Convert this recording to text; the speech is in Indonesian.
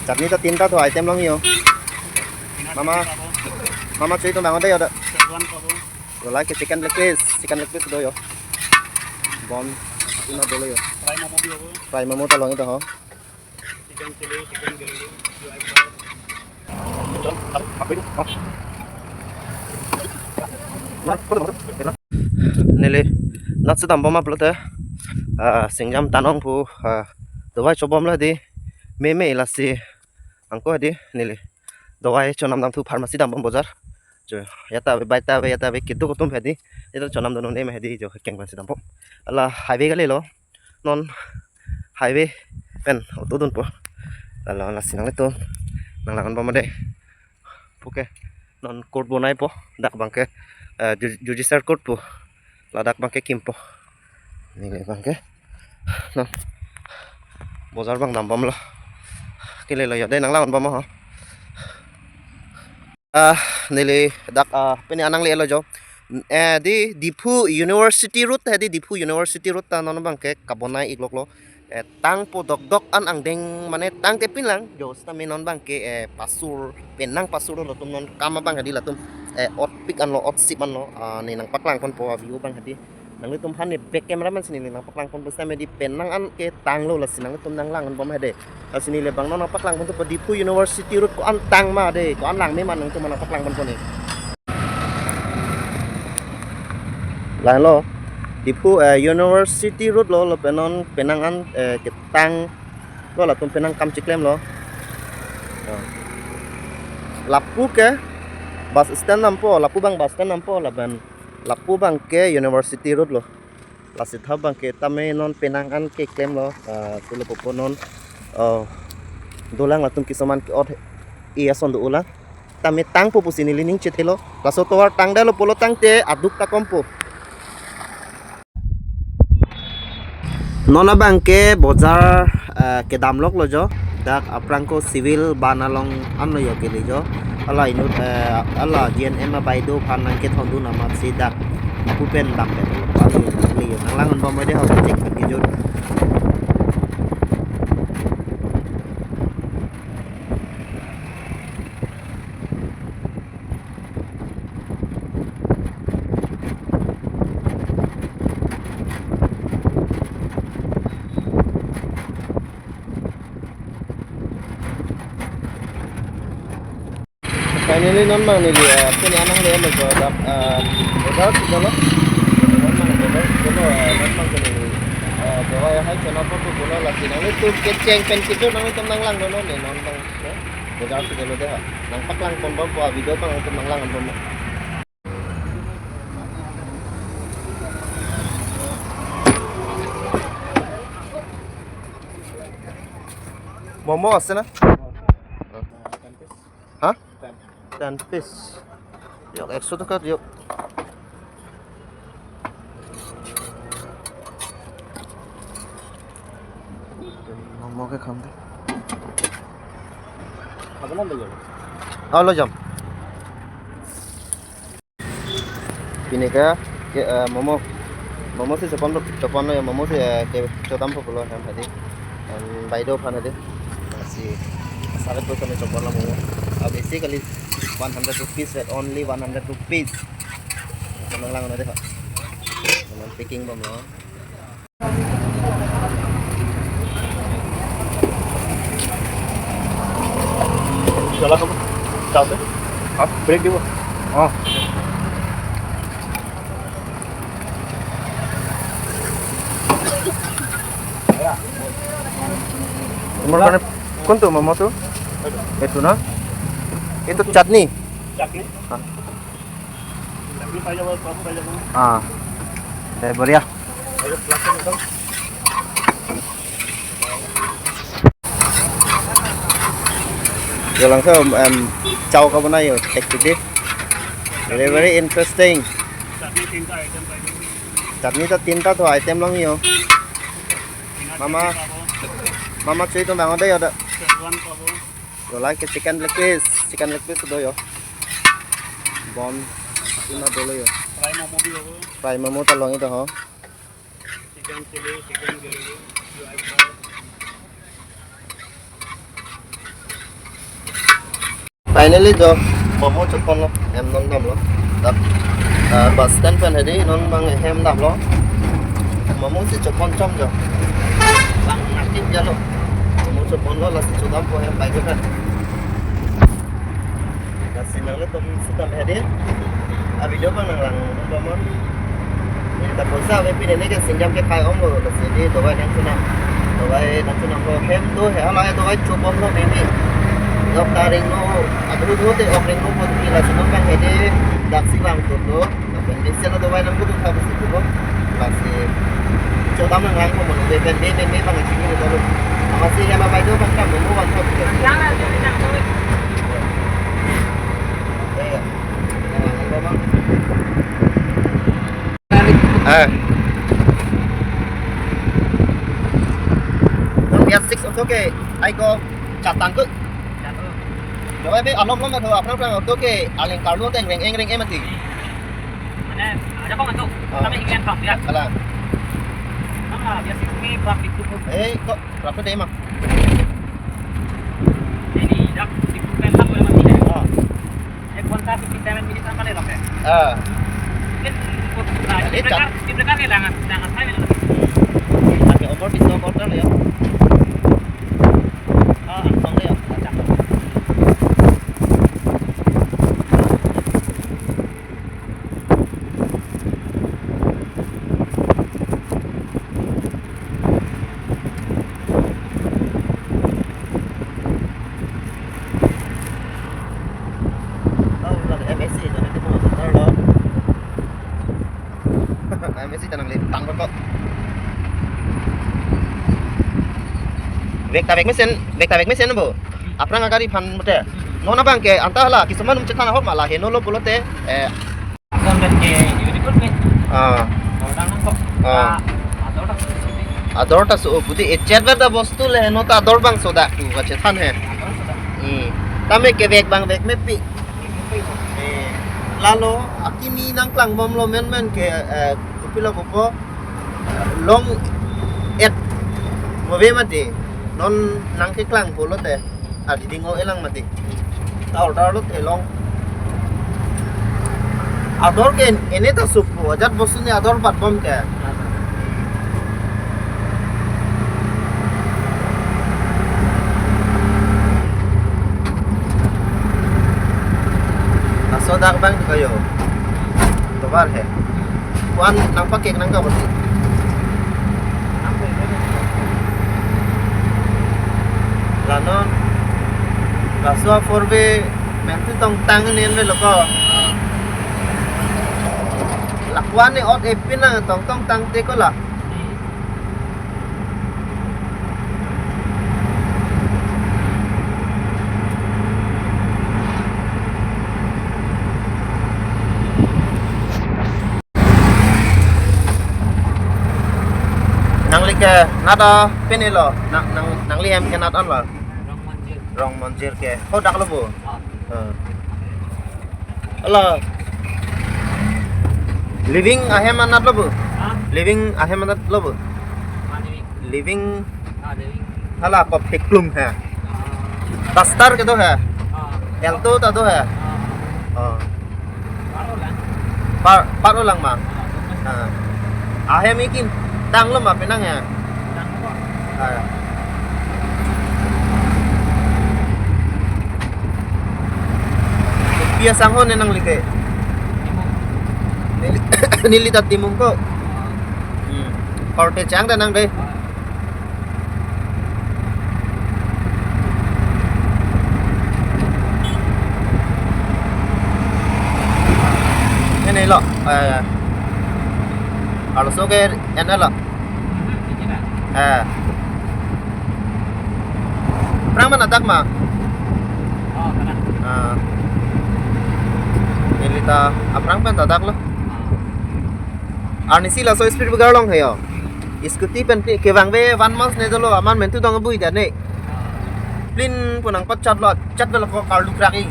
Chutney तो 3 तो आइटम लंगी हो मामा मामा चाहिए तो मांगो दे यार rồi lấy cái chicken leg piece đó yo bon ina dolo yo fry momo ta longi to ho chicken chili chicken gravy nele nat se dam bama plote singjam tanong pu dawai chobom la di me la si angko di nele dawai chonam dam thu pharmacy dam bom bazar jo yata be kitu kutum hedi itu chonam dono ne hedi jo keng ban sidam pom ala highway gale lo non highway pen auto don po ala la sinang itu nang langan pamade oke non court bonai po dak bangke judicial court po la dak bangke kimpo ni le bangke non bozar bang dam bom lo kile lo ya de nang langan pam ho nili dak peni anang le lo jo di Difu University route di Difu University route ta non bang ke kabonai iklok lo tang po dok an ang deng mane tang te pin lang jo sta me non bang ke pasur penang pasur lo tum non kama bang hadi la tum ot pik an lo ot sip an lo ni nang paklang kon po view bang hadi nang le tum han ni back camera man sini nang paklang kon besa me di penang an ke tang lo la sinang tum nang lang an bom hade sini le bang non paklang kon to Difu University route ko an tang ma de ko an lang me man nang tum nang paklang kon ni lang lo Difu University road lo penon penangan ketang lo la tum penang kam ciklem lo lapu ke bus stand nampo lapu bang bus stand nampo la ban lapu bang ke University road lo la sitha bang ke tame non penangan ke klem lo tulo poponon dolang la tum kisaman ke ot iya son do ulang tame tang po pusini lining chetelo la so towar tang da lo polo tang te aduk ta kompo nona bangke bozar ke damlok lo jo dak aprangko civil banalong anlo yo ke jo ala inut ala GNM baido phanan ke thondu nama sidak pupen dam pe lo ali yo nanglangon ba mode ha cek ke jo finally non mang ni peni anang le lo jo dak bozar dolo non mang non mang ke ni bahwa hai chona po to bola la sinang le tu ke cheng pen kitu nang tum nang lang dono ne non bang bozar dolo de ha nang paklang kon ba po video pang tum nang lang an bom momo আছে না হ্যাঁ 10 piece yok 100 টাকা yok momo ke kham de খাবে না লই যাব লই যাম bineka ke momo se Japan ya momo se ke chodam populo ham hadi baido phan hadi si sare ko kami Japan la momo basically 100 rupees at only 100 rupees nang lang na de ha nang picking bom lo चला कब चाहते आप ब्रेक दो हाँ तुम्हारे कौन तो मामा तो itu na itu chutney हाँ हाँ बढ़िया giờ lần sau châu có bên này rồi take it very very interesting chutney to 3 to item lang yo mama चाहिए तो मांगो दे यार rồi lấy cái chicken leg piece đó yo bon ina dolo yo fry momo ta longi to ho chicken chili chicken gravy finally jo momo chupon lo em non dam lo tap bus stand pen hedi non bang hem dam lo momo si chupon chom jo bang nakin jalo momo chupon lo las chudam po hem bai kan las sinang le tom sutam hedi a video bang lang bamon ni ta posa we pin ne ke sinjam ke khai om lo las di to bai nang sunam ko hem do he ala to bai chupon lo baby dok taring no adu te okring no pot kila sunong bang hede daksi bang tulo ben disen do bai nang kudu khabu situ ko lasi chodam nang lang ko mon be ben bang chini ni do amasi ya bai do bang kam no wan thot yang la jo nang to Don't get 6 okay I go chatan ku rồi bây ông lắm mà thôi ông lắm tôi cái anh cào luôn tên rèn em mà thì anh cho con ăn thôi tao mới nghe phòng vậy là nó là việc cái bắp thịt cua ấy có bắp cái đấy mà ini dak di bukan lah boleh mati deh kontak kita minit sama deh loh kan di belakang ni jangan saya pakai umur bisa kotor ya langsung deh Messi tenang lihat tang kok. Vek tabek mesin bu. Apna ngakari pan mute. Nona bang ke antah lah kisaman mencetana hot malah henolo pulote. Sampai ke unicorn ke. Orang kok. Adorta so budi echerber da bostu le no ta ador bang soda tu bache than hai. Tame ke vek bang vek mepi. Lalu akimi nang klang bom lo men ke pila popo long et mobe mati non nang ke klang polo te adi dingo elang mati taur lo te long ador ke ene ta supu ajat bosu ni ador pat bom ke aso dak bang kayo to bar hai Wan nang pakai nang kau berarti. Lanon, kasua forbe, menti tong tangan ni loko. Lakuan ni ot epin na tong tang teko lah. Nang like nada penelo nang liam ke nat on lo rong monjir ke ho dak lo bu ala living ahem anat lo bu living ahem anat lo bu living hala ko pheklum hai dastar ke to hai elto ta to hai par lang ma ahem ikin tang lo ma penang ya biasa hon nang like nili tat timung ko korte chang da nang dei này lo ở số cái em đó là perang mana tak ma ini ta perang pen tak lo arni sila so speed begar long hayo scooty pen ke wang ve 1 month ne dolo aman mentu dong bui da ne plin punang pat chat lo ko kal duk raki